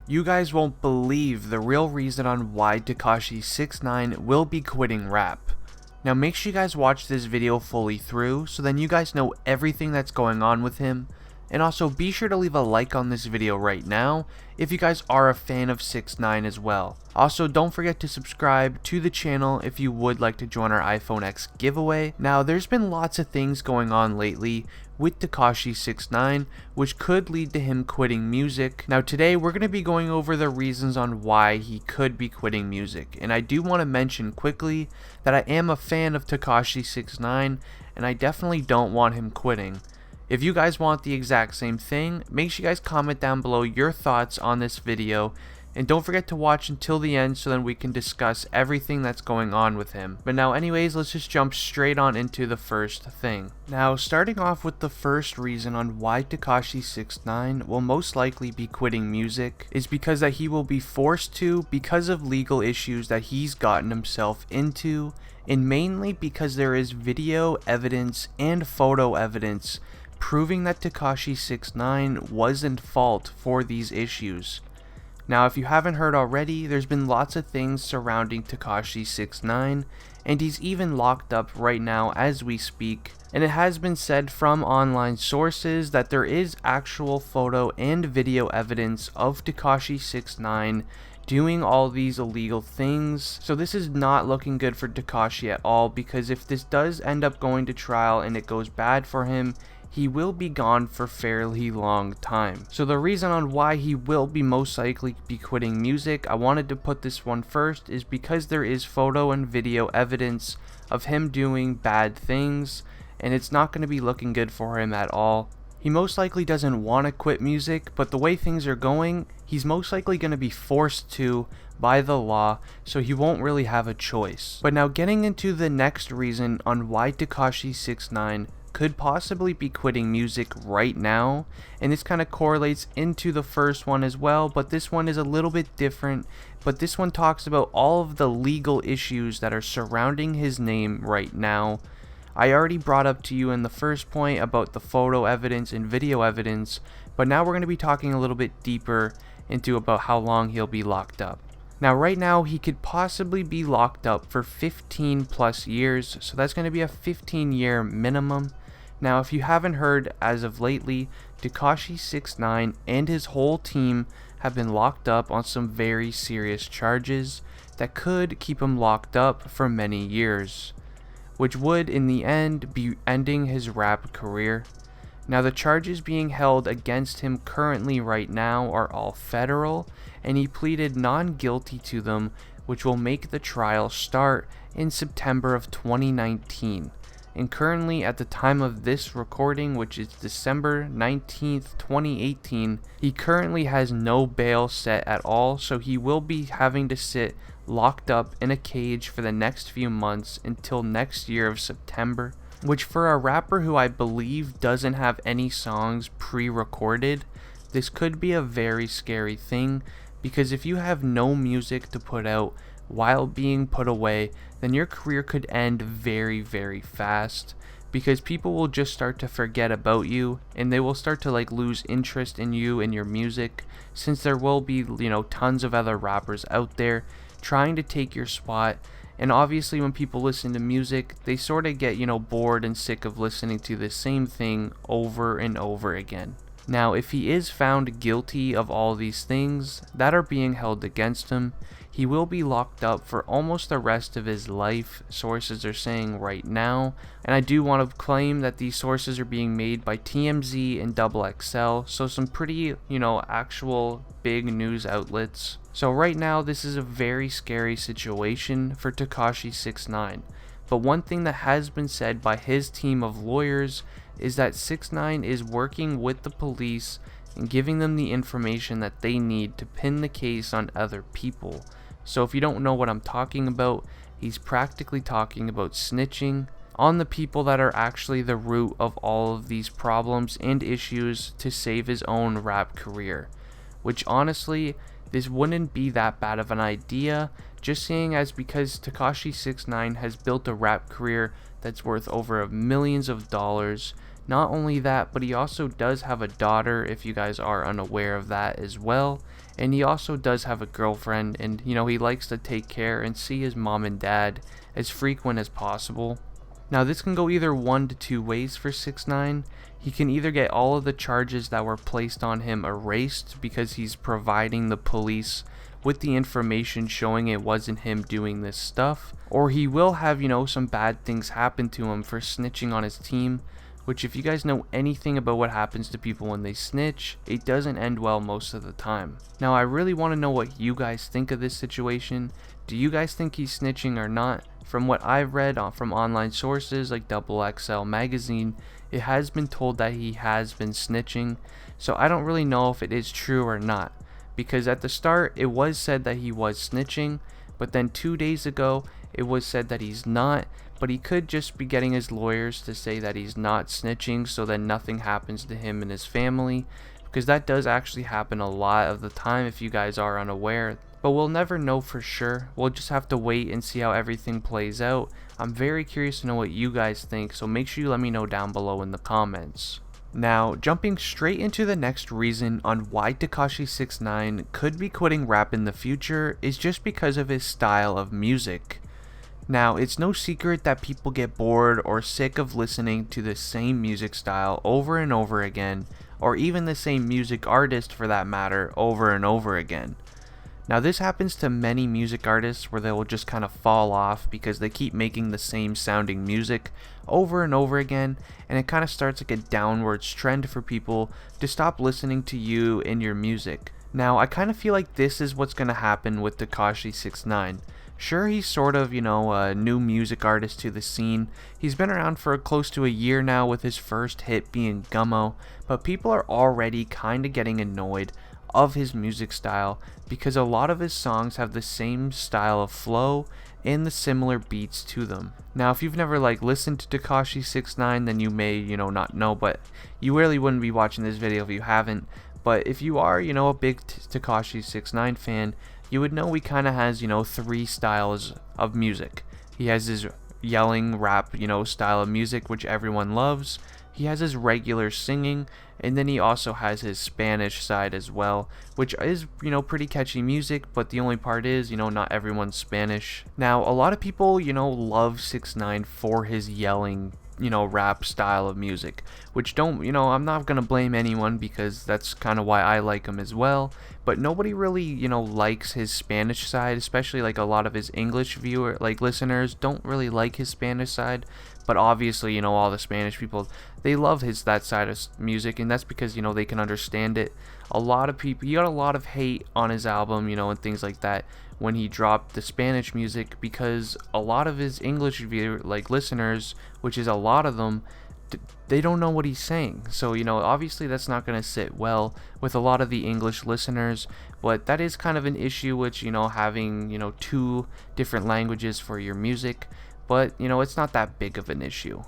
You guys won't believe the real reason on why Tekashi 6ix9ine will be quitting rap. Now make sure you guys watch this video fully through so then you guys know everything that's going on with him, and also be sure to leave a like on this video right now if you guys are a fan of 6ix9ine as well. Also, don't forget to subscribe to the channel if you would like to join our iPhone X giveaway. Now there's been lots of things going on lately with Tekashi 6ix9ine which could lead to him quitting music. Now today we're going to be going over the reasons on why he could be quitting music, and I do want to mention quickly that I am a fan of Tekashi 6ix9ine and I definitely don't want him quitting. If you guys want the exact same thing, make sure you guys comment down below your thoughts on this video, and don't forget to watch until the end so then we can discuss everything that's going on with him. But now anyways, let's just jump straight on into the first thing. Now starting off with the first reason on why Tekashi 6ix9ine will most likely be quitting music is because that he will be forced to because of legal issues that he's gotten himself into, and mainly because there is video evidence and photo evidence proving that Tekashi 6ix9ine was in fault for these issues. Now if you haven't heard already, there's been lots of things surrounding Tekashi 6ix9ine, and he's even locked up right now as we speak, and it has been said from online sources that there is actual photo and video evidence of Tekashi 6ix9ine doing all these illegal things. So this is not looking good for Tekashi at all, because if this does end up going to trial and it goes bad for him, he will be gone for fairly long time. So the reason on why he will be most likely be quitting music, I wanted to put this one first, is because there is photo and video evidence of him doing bad things, and it's not going to be looking good for him at all. He most likely doesn't want to quit music, but the way things are going, he's most likely going to be forced to by the law, so he won't really have a choice. But now getting into the next reason on why Tekashi 6ix9ine could possibly be quitting music right now, and this kind of correlates into the first one as well, but this one is a little bit different. But this one talks about all of the legal issues that are surrounding his name right now. I already brought up to you in the first point about the photo evidence and video evidence, but now we're going to be talking a little bit deeper into about how long he'll be locked up. Now right now he could possibly be locked up for 15 plus years, so that's going to be a 15-year minimum. Now if you haven't heard, as of lately, Tekashi 6ix9ine and his whole team have been locked up on some very serious charges that could keep him locked up for many years, which would in the end be ending his rap career. Now the charges being held against him currently right now are all federal, and he pleaded non-guilty to them, which will make the trial start in September of 2019. And currently at the time of this recording, which is December 19th, 2018, he currently has no bail set at all, so he will be having to sit locked up in a cage for the next few months until next year of September, which for a rapper who I believe doesn't have any songs pre-recorded, this could be a very scary thing, because if you have no music to put out while being put away, then your career could end very, very fast, because people will just start to forget about you, and they will start to lose interest in you and your music, since there will be tons of other rappers out there trying to take your spot. And obviously when people listen to music, they sort of get bored and sick of listening to the same thing over and over again. Now if he is found guilty of all these things that are being held against him, he will be locked up for almost the rest of his life, sources are saying right now. And I do want to claim that these sources are being made by TMZ and XXL, so some pretty, actual big news outlets. So right now this is a very scary situation for Tekashi 6ix9ine. But one thing that has been said by his team of lawyers is that 6ix9ine is working with the police and giving them the information that they need to pin the case on other people. So if you don't know what I'm talking about, he's practically talking about snitching on the people that are actually the root of all of these problems and issues to save his own rap career. Which honestly, this wouldn't be that bad of an idea, just seeing as because Tekashi 6ix9ine has built a rap career that's worth over millions of dollars. Not only that, but he also does have a daughter, if you guys are unaware of that as well. and he also does have a girlfriend, and you know, he likes to take care and see his mom and dad as frequent as possible. Now this can go either one to two ways for 6ix9ine. He can either get all of the charges that were placed on him erased because he's providing the police with the information showing it wasn't him doing this stuff, or he will have, you know, some bad things happen to him for snitching on his team, which if you guys know anything about what happens to people when they snitch, it doesn't end well most of the time. Now I really want to know what you guys think of this situation. Do you guys think he's snitching or not? From what I've read from online sources like XXL magazine, it has been told that he has been snitching, so I don't really know if it is true or not, because at the start it was said that he was snitching, but then 2 days ago it was said that he's not, but he could just be getting his lawyers to say that he's not snitching so that nothing happens to him and his family, because that does actually happen a lot of the time if you guys are unaware. But we'll never know for sure. We'll just have to wait and see how everything plays out. I'm very curious to know what you guys think, so make sure you let me know down below in the comments. Now, jumping straight into the next reason on why Tekashi 6ix9ine could be quitting rap in the future is just because of his style of music. Now, it's no secret that people get bored or sick of listening to the same music style over and over again, or even the same music artist for that matter, over and over again. Now this happens to many music artists where they will just kind of fall off because they keep making the same sounding music over and over again, and it kind of starts like a downwards trend for people to stop listening to you and your music. Now I kind of feel like this is what's going to happen with Tekashi 6ix9ine. Sure, he's sort of, you know, a new music artist to the scene. He's been around for close to a year now with his first hit being Gummo, but people are already kind of getting annoyed of his music style because a lot of his songs have the same style of flow and the similar beats to them. Now if you've never like listened to Tekashi 6ix9ine, then you may, you know, not know, but you really wouldn't be watching this video if you haven't. But if you are, you know, a big Tekashi 6ix9ine fan, you would know he kind of has, you know, three styles of music. He has his yelling rap, you know, style of music which everyone loves. He has his regular singing, and then he also has his Spanish side as well, which is, you know, pretty catchy music, but the only part is, you know, not everyone's Spanish. Now, a lot of people, you know, love 6ix9ine for his yelling, you know, rap style of music, which don't, you know, I'm not gonna blame anyone because that's kind of why I like him as well, but nobody really, you know, likes his Spanish side, especially like a lot of his English listeners don't really like his Spanish side. But obviously, you know, all the Spanish people, they love that side of music, and that's because, you know, they can understand it. A lot of people, he got a lot of hate on his album, you know, and things like that when he dropped the Spanish music, because a lot of his English listeners, which is a lot of them, they don't know what he's saying. So, you know, obviously that's not going to sit well with a lot of the English listeners, but that is kind of an issue, which, you know, having, you know, two different languages for your music. But, you know, it's not that big of an issue.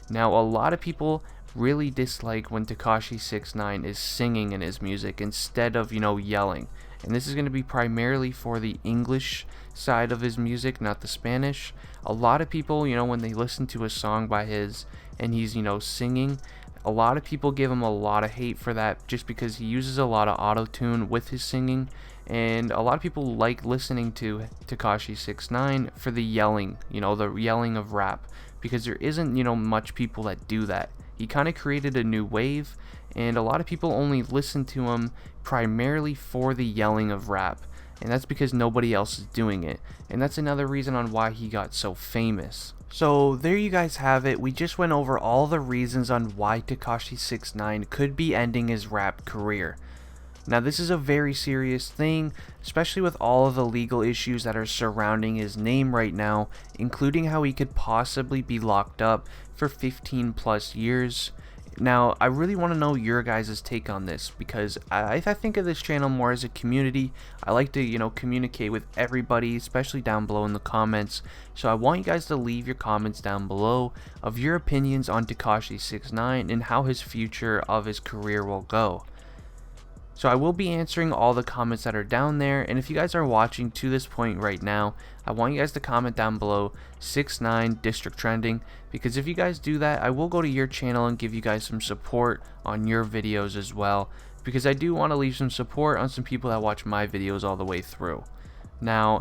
Now, a lot of people really dislike when Tekashi 6ix9ine is singing in his music instead of, you know, yelling. And this is going to be primarily for the English side of his music, not the Spanish. A lot of people, you know, when they listen to a song by his and he's, you know, singing, a lot of people give him a lot of hate for that just because he uses a lot of auto-tune with his singing. And a lot of people like listening to Tekashi 6ix9ine for the yelling, you know, the yelling of rap, because there isn't, you know, much people that do that. He kind of created a new wave, and a lot of people only listen to him primarily for the yelling of rap, and that's because nobody else is doing it, and that's another reason on why he got so famous. So there you guys have it. We just went over all the reasons on why Tekashi 6ix9ine could be ending his rap career. Now this is a very serious thing, especially with all of the legal issues that are surrounding his name right now, including how he could possibly be locked up for 15 plus years. Now I really want to know your guys' take on this, because I think of this channel more as a community. I like to, you know, communicate with everybody, especially down below in the comments. So I want you guys to leave your comments down below of your opinions on Tekashi 6ix9ine and how his future of his career will go. So I will be answering all the comments that are down there, and if you guys are watching to this point right now, I want you guys to comment down below 6ix9ine district trending, because if you guys do that, I will go to your channel and give you guys some support on your videos as well, because I do want to leave some support on some people that watch my videos all the way through. Now,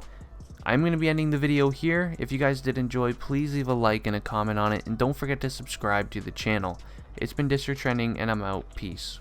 I'm going to be ending the video here. If you guys did enjoy, please leave a like and a comment on it, and don't forget to subscribe to the channel. It's been District Trending, and I'm out. Peace.